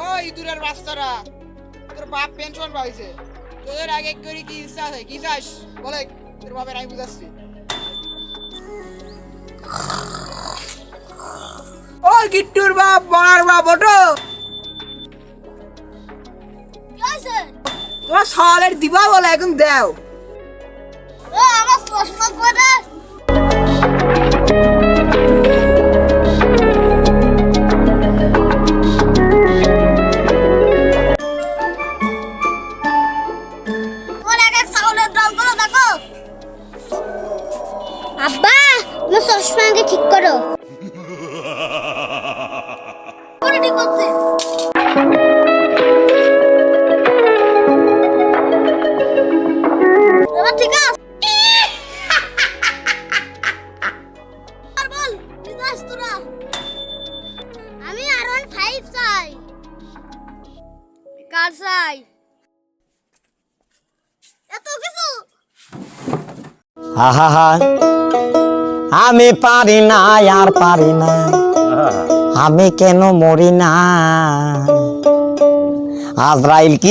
ও ইঁদুরের বাচ্চারা, তোর বাপ পেনশন পাইছে, তোদের আগে করে কি ইচ্ছা আছে? কি চাস বলে, তোর বাপের আমি বুঝাচ্ছি। ও গিট্টুর বাপ, বড়ার বাপ, ওটো। তোমার সালের দিবা বলে এখন দেও। আমার চশমা করে আব্বা, তোমার চশমা আগে ঠিক করো। করে ঠিক করছে। এবার ঠিক আছে। আর বল, ঠিক আছে তোরা? আমি R15 চাই। কার চাই? এত কিছু? আহা, আমি পারি না, আর পারি না, আমি কেন মরি না? আজরাইল কি